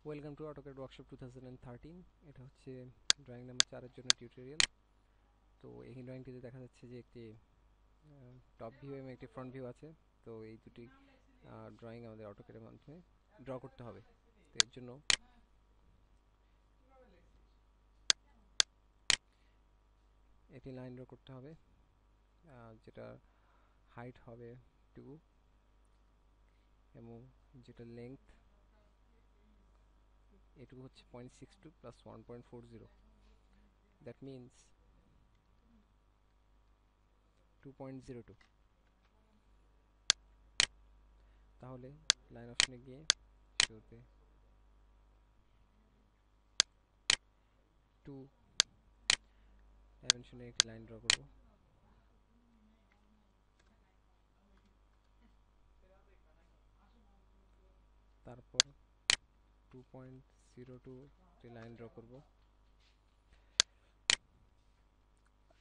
Welcome to AutoCAD workshop 2013। এটা হচ্ছে drawing number 4-এর জন্য টিউটোরিয়াল। তো এই ড্রয়িংটিতে দেখা যাচ্ছে যে একটি টপ ভিউ এবং একটি ফ্রন্ট ভিউ আছে। তো এই দুটি ড্রয়িং আমাদের অটোক্যাডের মাধ্যমে ড্র করতে হবে। তো এর জন্য একটি লাইন ড্র করতে হবে, যেটা হাইট হবে 2 এবং যেটা লেংথ এটুকু হচ্ছে 0.62 প্লাস 1.40, দ্যাট মিনস 2.02। তাহলে লাইন অপশনে গিয়ে শুরুতে 2 ডাইমেনশনের একটি লাইন ড্র করব। তারপর 2.02 একটি লাইন ড্র করব।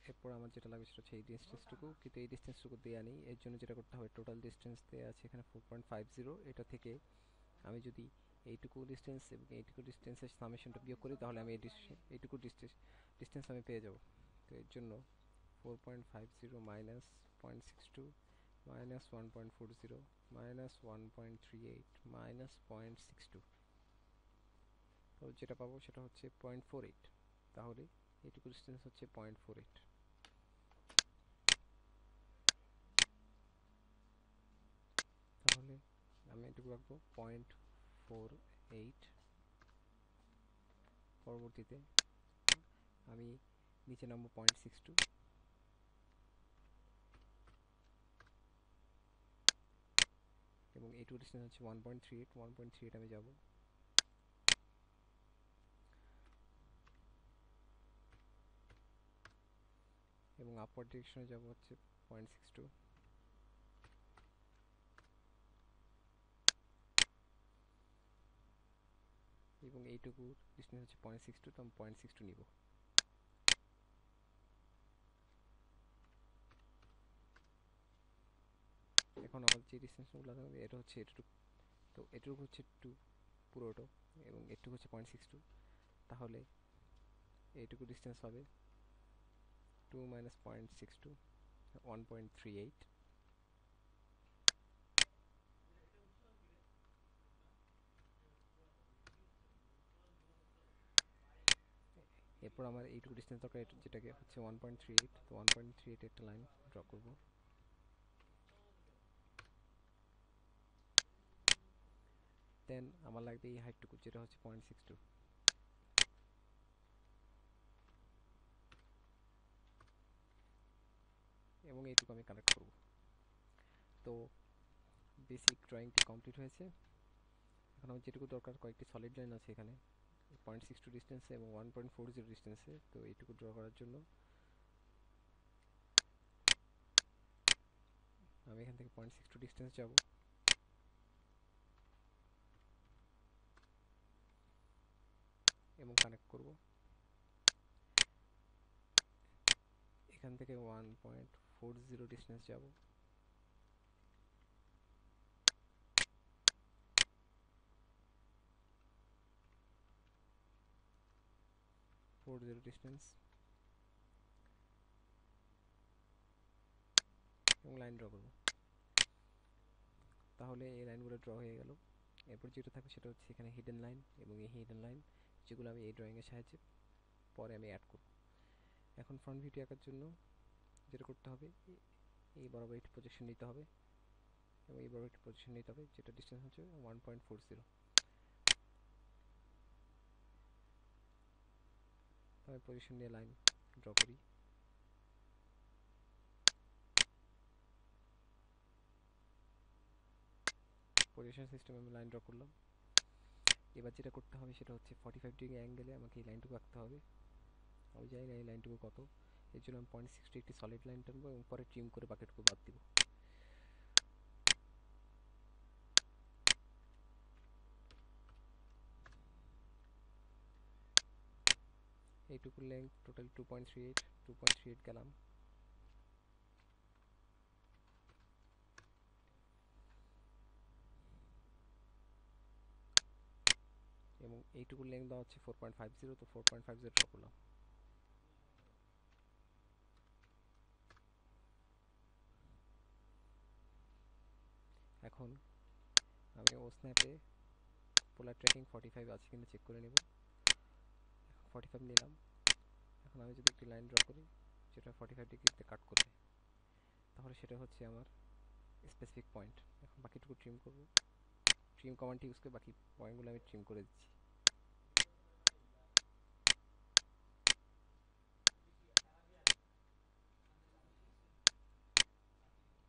এরপর আমার যেটা লাগবে সেটা হচ্ছে এই ডিস্টেন্সটুকু, কিন্তু এই ডিস্টেন্সটুকু দেওয়া নেই। এর জন্য যেটা করতে হবে, টোটাল ডিস্টেন্স দেওয়া আছে এখানে 4.50। এটা থেকে আমি যদি এইটুকু ডিস্টেন্স এবং এইটুকু ডিস্টেন্সের সামেশনটা বিয়োগ করি, তাহলে আমি এইটুকু ডিস্টেন্স আমি পেয়ে যাব। তো এর জন্য 4.50 মাইনাস 0.62 মাইনাস 1.40 মাইনাস 1.38 মাইনাস 0.62, তো যেটা পাবো সেটা হচ্ছে 0.48। তাহলে এইটুকু ডিস্টেন্স হচ্ছে 0.48। তাহলে আমি এটুকু রাখবো 0.48। পরবর্তীতে আমি নিচে নামবো 0.62 এবং এইটুকু ডিস্টেন্স হচ্ছে 1.38। 1.38 আমি যাব এবং আপওয়ার্ড ডিরেকশনে যাব হচ্ছে 0.62 এবং এইটুকু ডিস্টেন্স হচ্ছে 0.62, তো আমি 0.62 নিব। এখন আমার যে ডিস্টেন্সগুলো থাকবে এটা হচ্ছে এটুকু, তো এটুকু হচ্ছে 2 পুরোটো এবং এটুকু হচ্ছে 0.62। তাহলে এইটুকু ডিস্টেন্স হবে 2 মাইনাস 0.62, 1.38। এরপর আমার এইটুকু ডিস্টেন্স দরকার, যেটাকে হচ্ছে 1.38। তো 1.38 একটা লাইন ড্র করব। দেন আমার লাগবে এই হাইটটুকু, যেটা হচ্ছে 0.62, এবং এইটুকু আমি কানেক্ট করব। তো বেসিক ড্রয়িংটি কমপ্লিট হয়েছে। এখন আমার যেটুকু দরকার, কয়েকটি সলিড লাইন আছে এখানে 0.62 ডিস্টেন্সে এবং 1.40 ডিস্টেন্সে। তো এইটুকু ড্র করার জন্য আমি এখান থেকে 0.62 ডিস্টেন্স যাব এবং কানেক্ট করব। এখান থেকে 1.40 ডিস্টেন্স যাব ডিস্টেন্স এবং লাইন ড্র করব। তাহলে এই লাইনগুলো ড্র হয়ে গেল। এরপর যেটা থাকবে সেটা হচ্ছে এখানে হিডেন লাইন, এবং এই হিডেন লাইন যেগুলো আমি এই ড্রয়িংয়ের সাহায্যে পরে আমি অ্যাড করব। এখন ফ্রন্ট ভিউটি আঁকার জন্য যেটা করতে হবে, এই বরাবর একটি প্রজেকশন নিতে হবে এবং এই বরাবর একটি প্রজেকশন নিতে হবে, যেটা ডিস্টেন্স হচ্ছে 1.40। আমি পজিশন নিয়ে লাইন ড্র করি। পজিশন সিস্টেমে আমি লাইন ড্র করলাম। এবার যেটা করতে হবে সেটা হচ্ছে 45 ডিগ্রি অ্যাঙ্গেলে আমাকে এই লাইনটুকু আঁকতে হবে। আমি জানি না এই লাইনটুকু কত, এর জন্য আমি 0.60 একটি সলিড লাইন টানবো এবং পরে ট্রিম করে বাকিটুকু বাদ দিব। এইটুকুর লেন্থ টোটাল 2.38। 2.38 গেলাম এবং এইটুকুর লেন্থ দেওয়া হচ্ছে 4.50, তো 4.50 ড্র করলাম। এখন আমি ও স্ন্যাপে পোলার ট্র্যাকিং 45 আছে কিনা চেক করে নেব। 45 নিলাম। এখন আমি যদি একটি লাইন ড্র করি যেটা 45 ডিগ্রিতে কাট করবে, তাহলে সেটা হচ্ছে আমার স্পেসিফিক পয়েন্ট। এখন বাকিটুকু ট্রিম করব। ট্রিম কমান্ডটি ইউজ করে বাকি পয়েন্টগুলো আমি ট্রিম করে দিচ্ছি।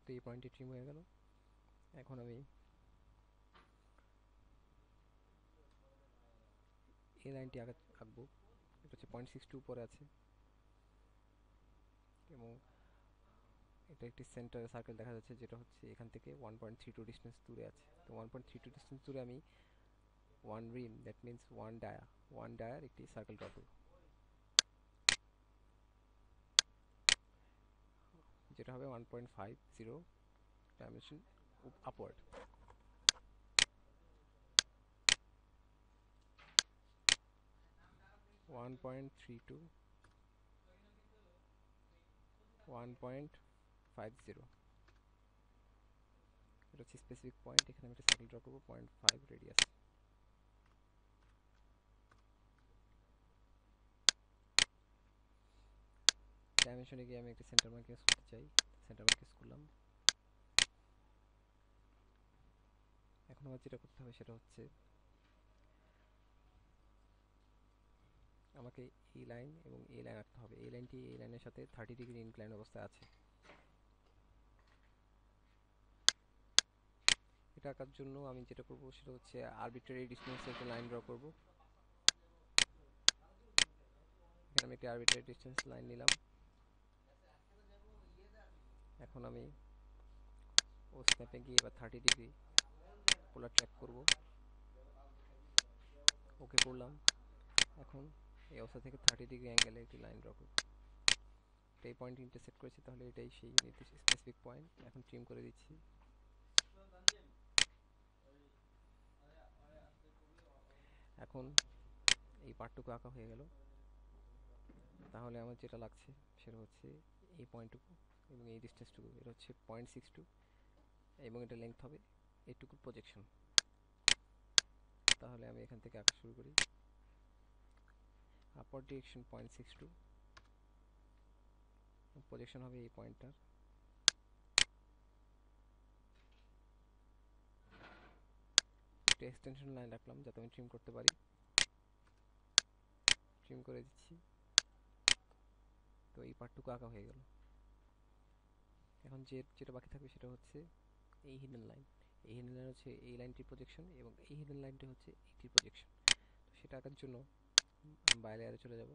তো এই পয়েন্টটি ট্রিম হয়ে গেল। এখন আমি এই লাইনটি আঁকবো। এটা হচ্ছে 0.62 উপরে আছে এবং এটা একটি সেন্টার সার্কেল দেখা যাচ্ছে, যেটা হচ্ছে এখান থেকে 1.32 ডিস্টেন্স দূরে আছে। তো 1.32 ডিস্টেন্স দূরে আমি one rim, that means one ডায়ার একটি সার্কেল ড্র করব, যেটা হবে 1.50 ডাইমেনশন আপওয়ার্ড। 1.32, 1.50, এটা হচ্ছে স্পেসিফিক পয়েন্ট। এখানে আমি একটা সার্কেল ড্র করবো 0.5 রেডিয়াস। ডাইমেনশনে গিয়ে আমি একটা সেন্টার মার্ক ইউজ করতে চাই, সেন্টার মার্ক ইউজ করলাম। এখন আমার যেটা করতে হবে সেটা হচ্ছে আমাকে এই লাইন এবং এই লাইন আঁকতে হবে। এই লাইনটি এই লাইনের সাথে 30 ডিগ্রি ইনক্লাইন অবস্থায় আছে। এটা আঁকার জন্য আমি যেটা করব সেটা হচ্ছে আরবিট্রারি ডিস্টেন্সে একটা লাইন ড্র করব। এখানে আমি একটা আরবিট্রারি ডিস্টেন্স লাইন নিলাম। এখন আমি ও স্ন্যাপে গিয়ে এবার 30 ডিগ্রি পোলার ট্র্যাক করব। ওকে করলাম। এখন এই অবস্থা থেকে 30 ডিগ্রি অ্যাঙ্গেলে একটি লাইন ড্র করব। এই পয়েন্ট ইন্টারসেক্ট করেছি, তাহলে এটাই সেই নির্দিষ্ট স্পেসিফিক পয়েন্ট। এখন ট্রিম করে দিচ্ছি। এখন এই পার্টটুকু আঁকা হয়ে গেল। তাহলে আমার যেটা লাগছে সেটা হচ্ছে এই পয়েন্টটুকু এবং এই ডিস্টেন্সটুকু। এটা হচ্ছে 0.62 এবং এটা লেন্থ হবে এইটুকুর প্রজেকশন। তাহলে আমি এখান থেকে আঁকা শুরু করি। আপার ডিরেকশন 0.62, প্রজেকশন হবে এই পয়েন্টটার। একটা এক্সটেনশন লাইন রাখলাম যাতে আমি ট্রিম করতে পারি। ট্রিম করে দিচ্ছি। তো এই পার্টটুকু আঁকা হয়ে গেল। এখন যেটা বাকি থাকবে সেটা হচ্ছে এই হিডেন লাইন। এই হিডেন লাইন হচ্ছে এই লাইনটির প্রজেকশন এবং এই হিডেন লাইনটি হচ্ছে এইটির প্রজেকশন। তো সেটা আঁকার জন্য আমি বাই লেয়ারে চলে যাব।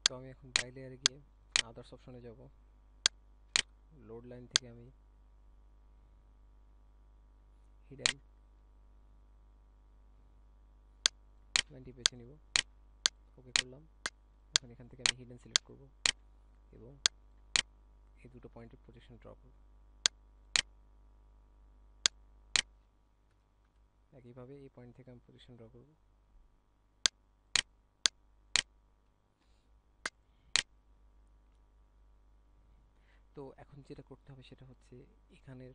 তো আমি এখন বাই লেয়ারে গিয়ে আদার্স অপশনে যাব। লোড লাইন থেকে আমি হিডেন লাইনটি বেছে নিব। ওকে করলাম। এখন এখান থেকে আমি হিডেন সিলেক্ট করব এবং এই দুটো পয়েন্টের প্রজেকশন ড্র করব। একইভাবে এই পয়েন্ট থেকে আমি প্রজেকশন ড্র করব। তো এখন যেটা করতে হবে সেটা হচ্ছে এখানের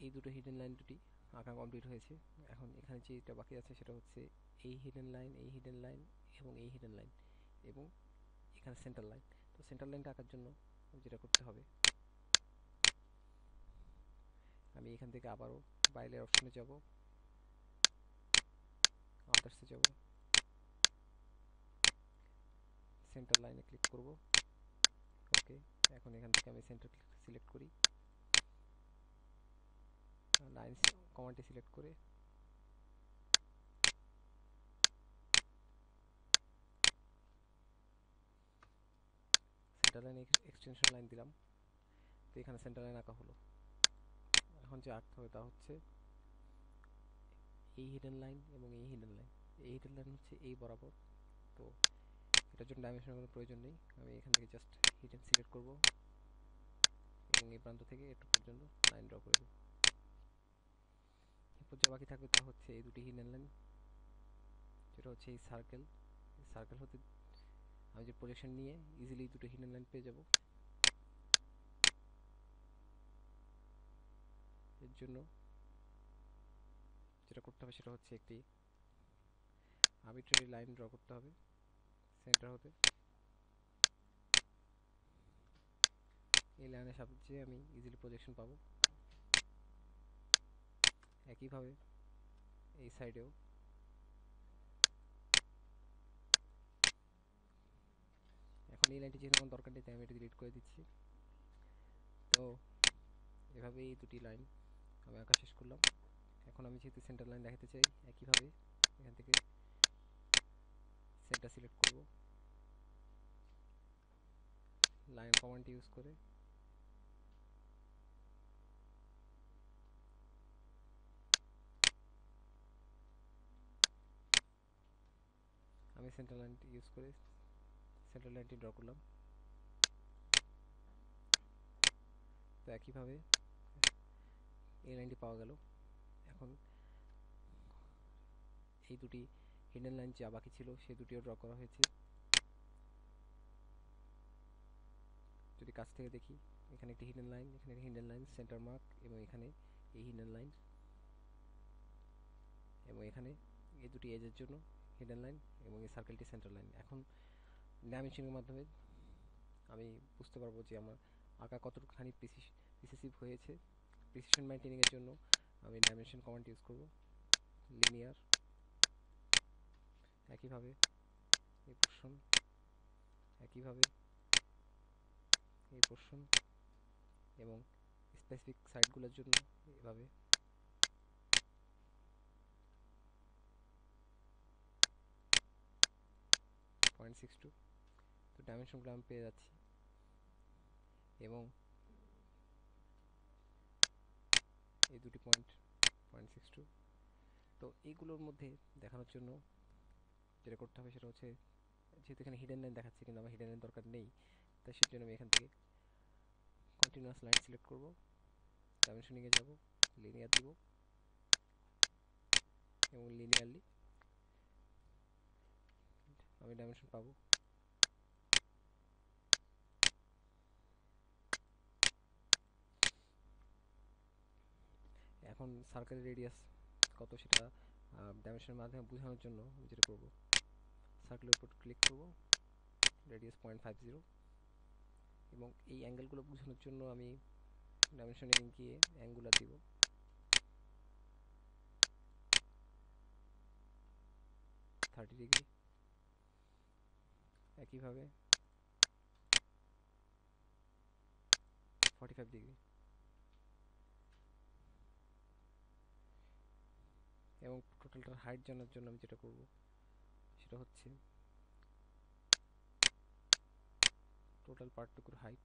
এই দুটো হিডেন লাইন দুটি আঁকা কমপ্লিট হয়েছে। এখন এখানে যেটা বাকি আছে সেটা হচ্ছে এই হিডেন লাইন, এই হিডেন লাইন এবং এই হিডেন লাইন এবং এখানে সেন্টার লাইন। তো সেন্টার লাইনটা আঁকার জন্য যেটা করতে হবে, আমি এখান থেকে আবারও বাইলের অপশনে যাব, আদার্সে যাব, সেন্টার লাইনে ক্লিক করব। ওকে। এখন এখান থেকে আমি সেন্টার সিলেক্ট করি, লাইন কমান্ডটি সিলেক্ট করে সেন্টার লাইন এক্সটেনশন লাইন দিলাম। তো এখানে সেন্টার লাইন আঁকা হলো। এখন যে আঁকতে হবে তা হচ্ছে এই হিডেন লাইন এবং এই হিডেন লাইন। এই হিডেন লাইন হচ্ছে এই বরাবর। তো এটার জন্য ডাইমেনশনের কোনো প্রয়োজন নেই। আমি এখান থেকে জাস্ট হিডেন সিলেক্ট করব এবং এই প্রান্ত থেকে এটুকু পর্যন্ত লাইন ড্র করে দেব। এরপর যা বাকি থাকবে তা হচ্ছে এই দুটি হিডেন লাইন, যেটা হচ্ছে এই সার্কেল হতে আমি যে প্রজেকশন নিয়ে ইজিলি দুটো হিডেন লাইন পেয়ে যাব। এর জন্য যেটা করতে হবে সেটা হচ্ছে একটি আর্বিট্রারি লাইন ড্র করতে হবে সেন্টার হতে। এই লাইনের সাহায্যে আমি ইজিলি প্রজেকশন পাবো। একইভাবে এই সাইডেও এখন এই লাইনটি যেহেতু আমার দরকার নেই তাই আমি এটা ডিলিট করে দিচ্ছি। তো এভাবে এই দুটি লাইন আমি আঁকা শেষ করলাম। এখন আমি যেহেতু সেন্টার লাইন দেখাতে চাই, একইভাবে এখান থেকে সেন্টার সিলেক্ট করব, লাইন কমান্ডটি ইউজ করে আমি সেন্টার লাইনটি ইউজ করে সেন্টার লাইনটি ড্র করলাম। তো একইভাবে এই লাইনটি পাওয়া গেল। এখন এই দুটি হিডেন লাইন যা বাকি ছিল সেই দুটিও ড্র করা হয়েছে। যদি কাছ থেকে দেখি, এখানে একটি হিডেন লাইন, এখানে একটি হিডেন লাইন সেন্টার মার্ক, এবং এখানে এই হিডেন লাইন, এবং এখানে এই দুটি এজের জন্য হিডেন লাইন, এবং এই সার্কেলটি সেন্টার লাইন। এখন ডাইমেনশনের মাধ্যমে আমি বুঝতে পারবো যে আমার আঁকা কতখানি প্রিসিসিভ হয়েছে। প্রিসিশন মেইনটেনিংয়ের জন্য আমি ডাইমেনশন কমান্ড ইউজ করব, লিনিয়ার, একইভাবে এই পোর্শন, একইভাবে এই পোর্শন, এবং স্পেসিফিক সাইডগুলোর জন্য এভাবে 0.62। তো ডাইমেনশনগুলো আমি পেয়ে যাচ্ছি, এবং এই দুটি পয়েন্ট 0.62। তো এইগুলোর মধ্যে দেখানোর জন্য যেটা করতে হবে সেটা হচ্ছে, যেহেতু এখানে হিডেন লাইন দেখাচ্ছে কিন্তু আমার হিডেন লাইন দরকার নেই, তাই সেজন্য আমি এখান থেকে কন্টিনিউয়াস লাইন সিলেক্ট করব, ডাইমেনশনিংয়ে যাব, লিনিয়ার দিব, এবং লিনিয়ারলি আমি ডাইমেনশন পাবো। এখন সার্কেলের রেডিয়াস কত সেটা ডাইমেনশনের মাধ্যমে বোঝানোর জন্য আমি যেটা করব, সার্কেলের উপর ক্লিক করব, রেডিয়াস 0.50, এবং এই অ্যাঙ্গেলগুলো বোঝানোর জন্য আমি ডাইমেনশনে গিয়ে অ্যাঙ্গুলার দিব, 30 ডিগ্রি, একইভাবে 45 ডিগ্রি, এবং টোটালটার হাইট জানার জন্য আমি যেটা করব সেটা হচ্ছে টোটাল পার্টটুকুর হাইট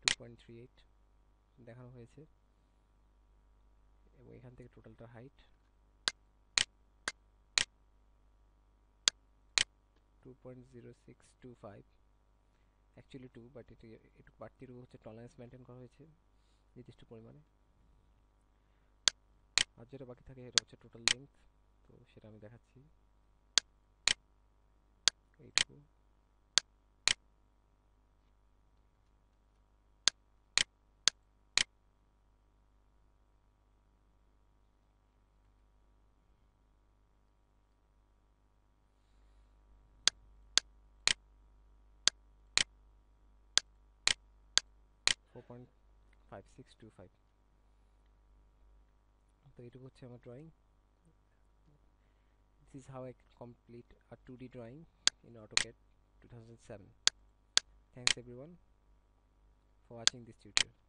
2.38 দেখানো হয়েছে, এবং এখান থেকে টোটালটার হাইট 2.0625, অ্যাকচুয়ালি 2, বাট এটি একটু বাড়তির হচ্ছে টলারেন্স মেনটেন করা হয়েছে নির্দিষ্ট পরিমাণে। আর যেটা বাকি থাকে এটা হচ্ছে টোটাল লেন্থ, তো সেটা আমি দেখাচ্ছি, এইটুকু। Four point 5625। তো এইটুকু হচ্ছে আমার drawing. This is how I complete a 2D drawing in AutoCAD 2007. Thanks everyone for watching this tutorial.